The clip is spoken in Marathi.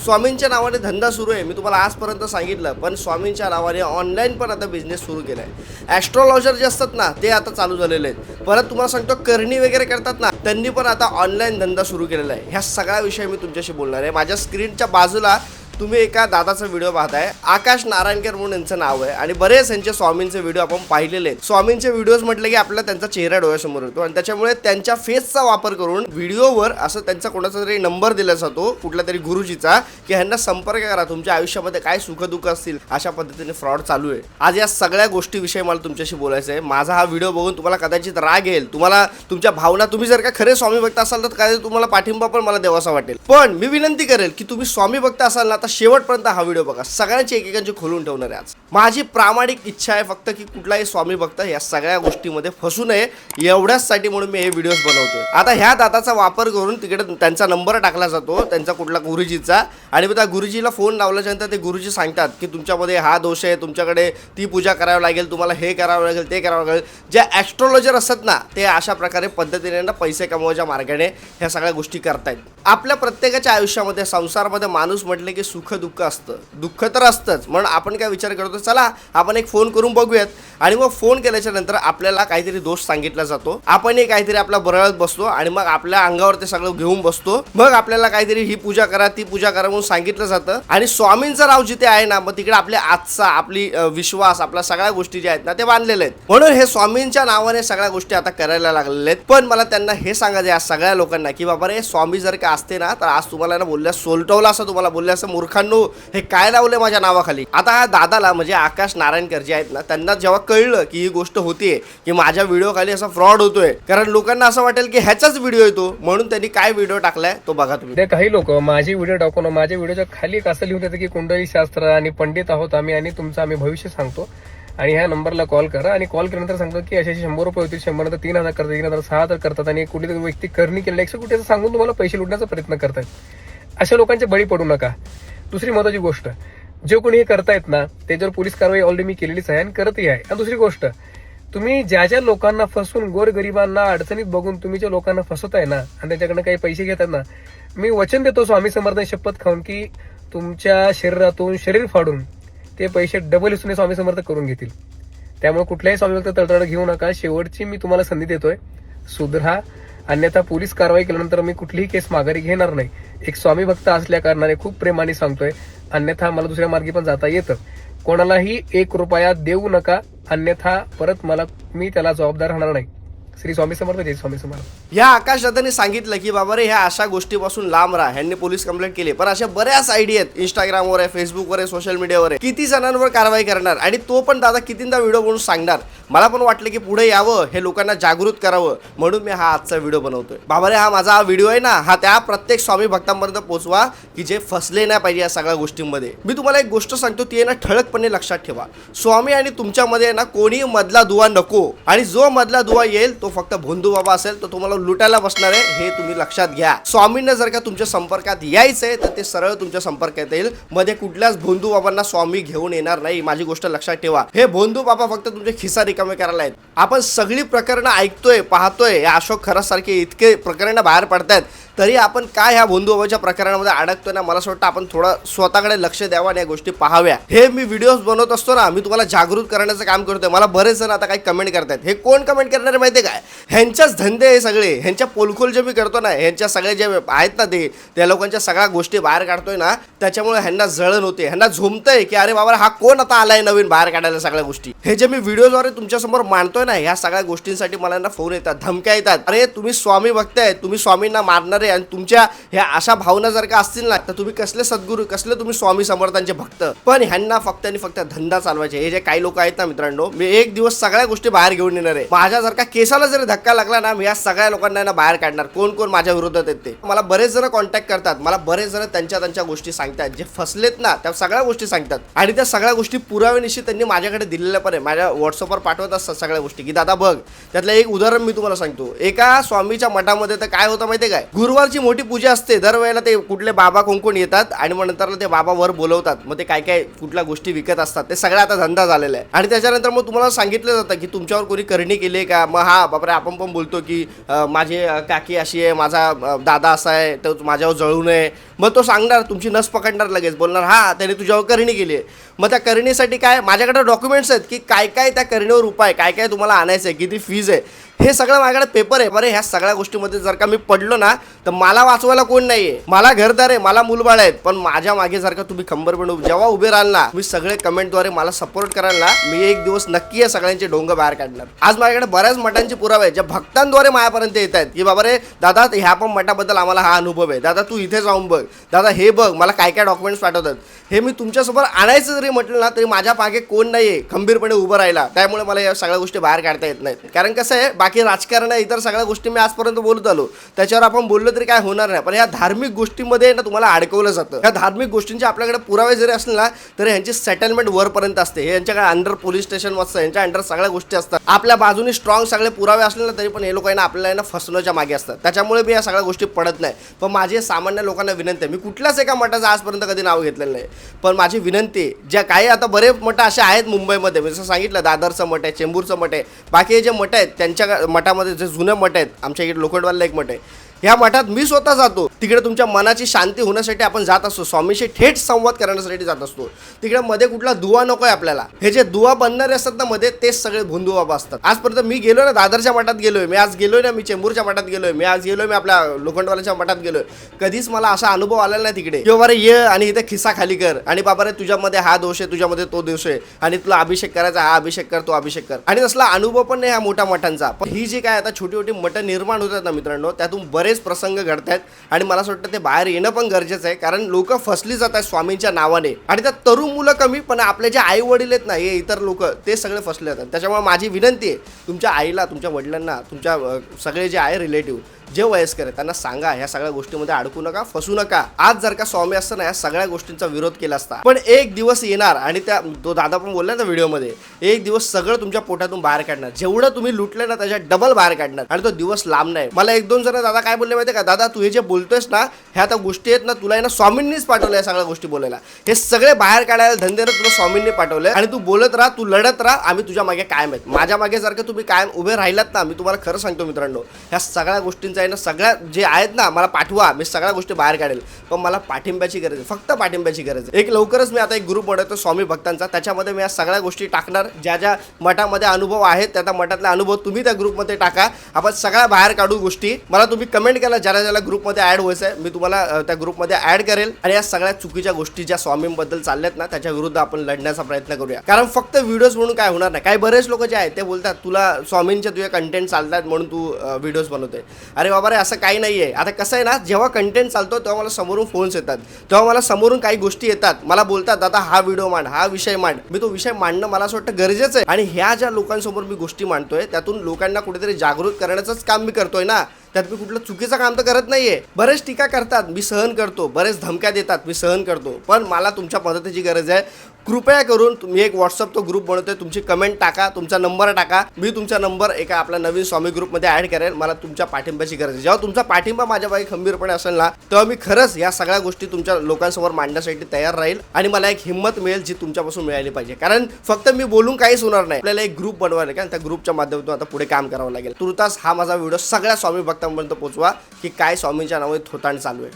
स्वामींच्या नावाने धंदा सुरू आहे, मी तुम्हाला आजपर्यंत सांगितलं. पण स्वामींच्या नावाने ऑनलाईन पण आता बिझनेस सुरू केला आहे. ॲस्ट्रॉलॉजर जे असतात ना ते आता चालू झालेले आहेत. परत तुम्हाला सांगतो करणी वगैरे करतात ना त्यांनी पण आता ऑनलाईन धंदा सुरू केलेला आहे. ह्या सगळ्या विषयी मी तुमच्याशी बोलणार आहे. माझ्या स्क्रीनच्या बाजूला तुम्ही एका दादाचा व्हिडिओ पाहताय. आकाश नारायणकर म्हणून यांचं नाव आहे आणि बरेच यांचे स्वामींचे व्हिडिओ आपण पाहिलेले आहेत. स्वामींचे व्हिडिओज म्हटले की आपल्याला त्यांचा चेहरा डोळ्यासमोर येतो आणि त्याच्यामुळे त्यांच्या फेसचा वापर करून व्हिडिओवर असं त्यांचा कोणाचा तरी नंबर दिला जातो कुठल्या तरी गुरुजीचा की ह्यांना संपर्क करा, तुमच्या आयुष्यामध्ये काय सुखदुःख असतील. अशा पद्धतीने फ्रॉड चालू आहे. आज या सगळ्या गोष्टीविषयी मला तुमच्याशी बोलायचं आहे. माझा हा व्हिडिओ बघून तुम्हाला कदाचित राग येईल, तुम्हाला तुमच्या भावना, तुम्ही जर का खरे स्वामी भक्त असाल तर काय तुम्हाला पाठिंबा पण मला देवासा वाटेल. पण मी विनंती करेल की तुम्ही स्वामी भक्त असाल ना तर शेवटपर्यंत हा व्हिडिओ बघा. सगळ्यांची एकेकांची खोलून ठेवणार आहे आज. माझी प्रामाणिक इच्छा आहे फक्त की कुठलाही स्वामी भक्त या सगळ्या गोष्टीमध्ये फसू नये एवढ्याचसाठी म्हणून मी हे व्हिडिओज बनवतोय. आता ह्या दाताचा वापर करून तिकडे त्यांचा नंबर टाकला जातो त्यांचा कुठला गुरुजीचा आणि मग त्या गुरुजीला फोन लावल्याच्यानंतर ते गुरुजी सांगतात की तुमच्यामध्ये हा दोष आहे, तुमच्याकडे ती पूजा करावी लागेल, तुम्हाला हे करावं लागेल, ते करावं लागेल. जे ॲस्ट्रॉलॉजर असतात ना ते अशा प्रकारे पद्धतीने ना पैसे कमवायच्या मार्गाने ह्या सगळ्या गोष्टी करतायत. आपल्या प्रत्येकाच्या आयुष्यामध्ये संसारामध्ये माणूस म्हटले की सुख दुःख असतं, दुःख तर असतंच. म्हणून आपण काय विचार करतो, चला आपण एक फोन करून बघूयात आणि मग फोन केल्याच्या नंतर आपल्याला काहीतरी दोष सांगितला जातो. आपणही काहीतरी आपला बरळत बसतो आणि मग आपल्या अंगावर ते सगळं घेऊन बसतो. मग आपल्याला काहीतरी ही पूजा करा, ती पूजा करा म्हणून सांगितलं जातं आणि स्वामींचं नाव जिथे आहे ना मग तिकडे आपल्या आजचा आपली विश्वास, आपल्या सगळ्या गोष्टी ज्या आहेत ना ते बांधलेले आहेत. म्हणून हे स्वामींच्या नावाने सगळ्या गोष्टी आता करायला लागलेले आहेत. पण मला त्यांना हे सांगायचं या सगळ्या लोकांना की बाबा रे, स्वामी जर का असते ना तर आज तुम्हाला ना बोलल्या सोलटवलं असं तुम्हाला बोलल्या असं, मूर्खांनो हे काय लावलंय माझ्या नावाखाली. आता हा दादाला म्हणजे आकाश नारायणकर जे आहेत ना त्यांना जेव्हा कळलं की ही गोष्ट होतीये की माझ्या व्हिडिओ खाली असा फ्रॉड होतोय, कारण लोकांना असं वाटेल की ह्याचाच व्हिडिओ येतो, म्हणून त्यांनी काय व्हिडिओ टाकलाय तो बघा तुम्ही. ते काही लोक माझी व्हिडिओ टाकून माझ्या व्हिडिओच्या खाली असं लिहून देतात की कुंडली शास्त्र आणि पंडित आहोत आम्ही आणि तुमचं आम्ही भविष्य सांगतो आणि ह्या नंबरला कॉल करा आणि कॉल केल्यानंतर सांगतो की असे 100 रुपये होतील, 100 नंतर 3000 करतात, 3000 6000 करतात आणि कुठे व्यक्ती करणी केलेल्या 100 कोटी सांगून तुम्हाला पैसे लुटण्याचा प्रयत्न करतायत. अशा लोकांचे बळी पडू नका. दुसरी महत्वाची गोष्ट, जे कोणी हे करतायत ना त्याच्यावर पोलीस कारवाई ऑलरेडी मी केलेलीच आहे आणि करतही आहे. आणि दुसरी गोष्ट, तुम्ही ज्या ज्या लोकांना फसवून गोरगरिबांना अडचणीत बघून तुम्ही ज्या लोकांना फसवताय ना आणि त्याच्याकडनं काही पैसे घेतात ना, मी वचन देतो स्वामी समर्थांची शपथ खाऊन की तुमच्या शरीरातून शरीर फाडून ते पैसे डबल हिस्सूने स्वामी समर्थ करून घेतील. त्यामुळे कुठल्याही स्वामी भक्त तळतळ घेऊ नका. शेवटची मी तुम्हाला संधी देतोय, सुधरा, अन्यथा पोलीस कारवाई केल्यानंतर मी कुठलीही केस माघारी घेणार नाही. एक स्वामी भक्त असल्या कारणाने खूप प्रेमाने सांगतोय, अन्यथा मला दुसऱ्या मार्गी पण जाता येतं. कोणालाही 1 रुपया देऊ नका, अन्यथा परत मी त्याला जबाबदार राहणार नाही. श्री स्वामी समर्थ, जय स्वामी समर्थ. ह्या आकाश दादांनी सांगितलं की बाबा रे ह्या अशा गोष्टीपासून लांब राहा. ह्यांनी पोलीस कंप्लेंट केली, पण अशा बऱ्याच आयडी आहेत इंस्टाग्रामवर आहे, फेसबुकवर आहे, सोशल मीडियावर आहे. किती जणांवर कारवाई करणार आणि तो पण दादा कितींदा व्हिडिओ बनवून सांगणार. मला पण वाटलं की पुढे यावं, हे लोकांना जागृत करावं, म्हणून मी हा आजचा व्हिडिओ बनवतोय. बाबा रे हा माझा व्हिडिओ आहे ना हा त्या प्रत्येक स्वामी भक्तांपर्यंत पोहोचवा की जे फसले नाही पाहिजे या सगळ्या गोष्टींमध्ये. मी तुम्हाला एक गोष्ट सांगतो, ती आहे ना ठळकपणे लक्षात ठेवा. स्वामी आणि तुमच्यामध्ये ना कोणी मधला दुवा नको आणि जो मधला दुवा येईल तो फक्त भोंदू बाबा असेल तर तुम्हाला लुटायला बसणार आहे, हे तुम्ही लक्षात घ्या. स्वामींना जर का तुमच्या संपर्कात यायचंय तर ते सरळ तुमच्या संपर्कात येईल. मध्ये कुठल्याच भोंदू बाबांना स्वामी घेऊन येणार नाही. माझी गोष्ट लक्षात ठेवा. हे भोंदू बाबा फक्त तुमचे खिसा रिकामे करायला आहेत. आपण सगळी प्रकरणं ऐकतोय, पाहतोय, या अशोक खरस सारखे इतके प्रकरणं बाहेर पडतायत, तरी आपण काय ह्या भोंदू बाबाच्या प्रकरणामध्ये अडकतोय ना. मला असं वाटतं आपण थोडं स्वतःकडे लक्ष द्यावं आणि या गोष्टी पाहाव्या. हे मी व्हिडिओज बनवत असतो ना, मी तुम्हाला जागृत करण्याचं काम करतोय. मला बरेच जण आता काही कमेंट करतायत. हे कोण कमेंट करणार माहितीये काय? ह्यांच्याच धंदे हे सगळे, ह्यांच्या पोलखोल जे मी करतो ना, ह्यांच्या सगळे जे आहेत ना ते त्या लोकांच्या सगळ्या गोष्टी बाहेर काढतोय ना, त्याच्यामुळे ह्यांना जळण होते. ह्यांना झोमतंय की अरे बाबा हा कोण आता आलाय नवीन बाहेर काढायला सगळ्या गोष्टी. हे जे मी व्हिडिओद्वारे तुमच्यासमोर मांडतोय ना, ह्या सगळ्या गोष्टींसाठी मला ना फोन येतात, धमक्या येतात. अरे तुम्ही स्वामी बघताय, तुम्ही स्वामींना मारणारे आणि तुमच्या ह्या अशा भावना जर का असतील ना तर तुम्ही कसले सद्गुरू, कसले तुम्ही स्वामी समर्थांचे भक्त. पण ह्यांना फक्त आणि फक्त धंदा चालवायचे. हे जे काही लोक आहेत ना मित्रांनो, मी एक दिवस सगळ्या गोष्टी बाहेर घेऊन येणार आहे. माझ्या जर का केसाला जरी धक्का लागला ना, मी या सगळ्या लोकांना ना बाहेर काढणार. कोण कोण माझ्या विरोधात आहेत ते. मला बरेच जण कॉन्टॅक्ट करतात, मला बरेच जण त्यांच्या गोष्टी सांगतात, जे फसलेत ना त्या सगळ्या गोष्टी सांगतात आणि त्या सगळ्या गोष्टी पुराव्यानिशी त्यांनी माझ्याकडे दिलेल्या पण आहे. माझ्या व्हॉट्सअपवर पाठवत असतात सगळ्या गोष्टी की दादा बघ. त्यातलं एक उदाहरण मी तुम्हाला सांगतो. एका स्वामीच्या मठामध्ये तर काय होतं माहितीये काय, गुरुवारची मोठी पूजा असते. दरवेळेला ते कुठले बाबा कोण येतात आणि मग नंतर ते बाबा वर बोलवतात. मग ते काय काय कुठल्या गोष्टी विकत असतात. ते सगळं आता धंदा झालेला आहे. आणि त्याच्यानंतर मग तुम्हाला सांगितलं जातं की तुमच्यावर कोणी करणी केली का. मग हा बापरे आपण पण बोलतो की माझी काकी अशी आहे, माझा दादा असा आहे, तर माझ्यावर जळू नये. मग तो सांगणार, तुमची नस पकडणार, लगेच बोलणार हा त्याने तुझ्यावर करणी केली आहे. मग त्या करणीसाठी काय, माझ्याकडे डॉक्युमेंट्स आहेत की काय काय त्या करणीवर उपाय, काय काय तुम्हाला आणायचं आहे, किती फीज आहे, हे सगळं माझ्याकडे पेपर आहे. बरं, ह्या सगळ्या गोष्टीमध्ये जर का मी पडलो ना तर मला वाचवायला कोण नाहीये. मला घरदार आहे, मला मुलबाळ आहेत, पण माझ्या मागे जर का तुम्ही खंबीरपणे जेव्हा उभे राहाल ना, मी सगळे कमेंटद्वारे मला सपोर्ट कराल ना, मी एक दिवस नक्की या सगळ्यांचे डोंग बाहेर काढणार. आज माझ्याकडे बऱ्याच मठांचे पुरावे आहेत, ज्या भक्तांद्वारे माझ्यापर्यंत येत आहेत की बाबा रे दादा ह्या पण मठाबद्दल आम्हाला हा अनुभव आहे, दादा तू इथे जाऊन बघ, दादा हे बघ, मला काय काय डॉक्युमेंट्स पाठवतात. हे मी तुमच्यासोबत आणायचं जरी म्हटलं ना तरी माझ्या मागे कोण नाहीये खंबीरपणे उभं राहिला. त्यामुळे मला या सगळ्या गोष्टी बाहेर काढता येत नाहीत. कारण कसं आहे, बाकी राजकारण इतर सगळ्या गोष्टी मी आजपर्यंत बोलत आलो, त्याच्यावर आपण बोललो तरी काय होणार नाही. पण या धार्मिक गोष्टींमध्ये ना तुम्हाला अडकवलं जातं. या धार्मिक गोष्टींचे आपल्याकडे पुरावे जरी असले ना तरी यांची सेटलमेंट वरपर्यंत असते. हे यांच्याकडे अंडर पोलीस स्टेशन असतं, यांच्या अंडर सगळ्या गोष्टी असतात. आपल्या बाजूने स्ट्रॉंग सगळे पुरावे असले ना तरी पण हे लोकांना आपल्याला फसवण्याच्या मागे असतात. त्याच्यामुळे मी या सगळ्या गोष्टी पडत नाही. पण माझी सामान्य लोकांना विनंती आहे, मी कुठल्याच एका मठाचं आजपर्यंत कधी नाव घेतलेलं नाही, पण माझी विनंती ज्या काही आता बरेच मठ असे आहेत मुंबईमध्ये, जसं सांगितलं दादरचं मठ आहे, चेंबूरचं मठ आहे, बाकी जे मठ आहेत त्यांच्या मठामध्ये जे जुने मठ आहेत, आमच्या इकडे लोखंडवाला एक मठ आहे, ह्या मठात मी स्वतः जातो. तिकडे तुमच्या मनाची शांती होण्यासाठी आपण जात असतो, स्वामीशी थेट संवाद करण्यासाठी जात असतो. तिकडे मध्ये कुठला दुवा नको आहे आपल्याला. हे जे दुवा बनणारे असतात ना मध्ये, तेच सगळे भोंदू बाबा असतात. आजपर्यंत मी गेलो ना दादरच्या मठात गेलोय, मी आज गेलोय ना, मी चेंबूरच्या मठात गेलोय, मी आज गेलोय, मी आपल्या लोखंडवाल्याच्या मठात गेलोय, कधीच मला असा अनुभव आलेला नाही तिकडे किंवा बरं ये आणि इथे खिस्सा खाली कर आणि बाबा रे तुझ्यामध्ये हा दोष आहे, तुझ्यामध्ये तो दोष आहे आणि तुला अभिषेक करायचा, हा अभिषेक कर, तो अभिषेक कर, आणि तसला अनुभव पण नाही ह्या मोठ्या मठांचा. पण ही जी काय आता छोटी छोटी मठं निर्माण होतात ना मित्रांनो, त्यातून बरेच प्रसंग घडतात आणि मला असं वाटतं ते बाहेर येणं पण गरजेचं आहे. कारण लोक फसली जात आहेत स्वामींच्या नावाने, आणि त्यात तरुण मुलं कमी, पण आपले जे आई वडील आहेत ना, हे इतर लोक ते सगळे फसले जातात. त्याच्यामुळे माझी विनंती आहे तुमच्या आईला, तुमच्या वडिलांना, तुमच्या सगळे जे आहे रिलेटिव्ह जे वयस्कर आहेत त्यांना सांगा ह्या सगळ्या गोष्टीमध्ये अडकू नका, फसू नका. आज जर का स्वामी असतं ना या सगळ्या गोष्टींचा विरोध केला असता, पण एक दिवस येणार आणि त्या तो दादा पण बोलला ना व्हिडिओमध्ये, एक दिवस सगळं तुमच्या पोटातून बाहेर काढणार, जेवढं तुम्ही लुटलं ना त्याच्या डबल बाहेर काढणार, आणि तो दिवस लांब नाही. मला एक दोन जण दादा काय बोलले माहिती का, दादा तू हे जे बोलतोयस ना ह्या त्या गोष्टी आहेत ना, तुला ना स्वामींनीच पाठवलं या सगळ्या गोष्टी बोलायला, हे सगळे बाहेर काढायला धंदेनं तुला स्वामींनी पाठवलंय, आणि तू बोलत राहा, तू लढत राहा, आम्ही तुझ्या मागे कायम आहेत. माझ्या मागे जर का तुम्ही कायम उभे राहिलात ना, मी तुम्हाला खरं सांगतो मित्रांनो, ह्या सगळ्या गोष्टींचा आहे ना, सगळ्या जे आहेत ना मला पाठवा, मी सगळ्या गोष्टी बाहेर काढेल. पण मला पाठिंब्याची गरज आहे, फक्त पाठिंब्याची गरज आहे. एक लवकरच मी आता एक ग्रुप बनवतो स्वामी भक्तांचा, त्याच्यामध्ये मी या सगळ्या गोष्टी टाकणार, ज्या ज्या मठामध्ये अनुभव आहेत त्या मठातले अनुभव तुम्ही त्या ग्रुपमध्ये टाका, आपण सगळ्या बाहेर काढू गोष्टी. मला तुम्ही कमेंट केला ज्याला ज्याला ग्रुपमध्ये ॲड व्हायचं आहे, मी तुम्हाला त्या ग्रुपमध्ये ॲड करेल, आणि या सगळ्या चुकीच्या गोष्टी ज्या स्वामींबद्दल चालल्यात ना त्याच्या विरुद्ध आपण लढण्याचा प्रयत्न करूया. कारण फक्त व्हिडिओज म्हणून काय होणार नाही. काही बरेच लोक जे आहेत ते बोलतात तुला स्वामींचे तुझे कंटेंट चालतात म्हणून तू व्हिडिओज बनवतोय. अरे बाबा रे, असं काही नाहीये. आता कसं आहे ना, जेव्हा कंटेंट चालतो तेव्हा मला समोरून फोन्स येतात, तेव्हा मला समोरून काही गोष्टी येतात, मला बोलतात दादा हा व्हिडिओ मांड, हा विषय मांड. मी तो विषय मांडणं मला असं वाटतं गरजेचं आहे, आणि ह्या ज्या लोकांसमोर मी गोष्टी मांडतोय त्यातून लोकांना कुठेतरी जागृत करण्याचंच काम मी करतोय ना, त्यात मी कुठलं चुकीचं काम तर करत नाहीये. बरेच टीका करतात मी सहन करतो, बरेच धमक्या देतात मी सहन करतो, पण मला तुमच्या मदतीची गरज आहे. कृपया करून तुम्ही एक व्हॉट्सअप तो ग्रुप बनवतोय, तुमची कमेंट टाका, तुमचा नंबर टाका, मी तुमचा नंबर एका आपल्या नवीन स्वामी ग्रुपमध्ये ॲड करेल. मला तुमच्या पाठिंब्याची गरज आहे. जेव्हा तुमचा पाठिंबा माझ्या बाई खंबीरपणे असेल ना, तेव्हा मी खरंच या सगळ्या गोष्टी तुमच्या लोकांसमोर मांडण्यासाठी तयार राहील, आणि मला एक हिंमत मिळेल जी तुमच्यापासून मिळाली पाहिजे. कारण फक्त मी बोलून काहीच होणार नाही, आपल्याला एक ग्रुप बनवायला कारण त्या ग्रुपच्या माध्यमातून आता पुढे काम करावं लागेल. तुर्तास हा माझा व्हिडिओ सगळ्या स्वामी भक्तांपर्यंत पोहोचवा की काय स्वामींच्या नावाने थोतांड चालू आहे.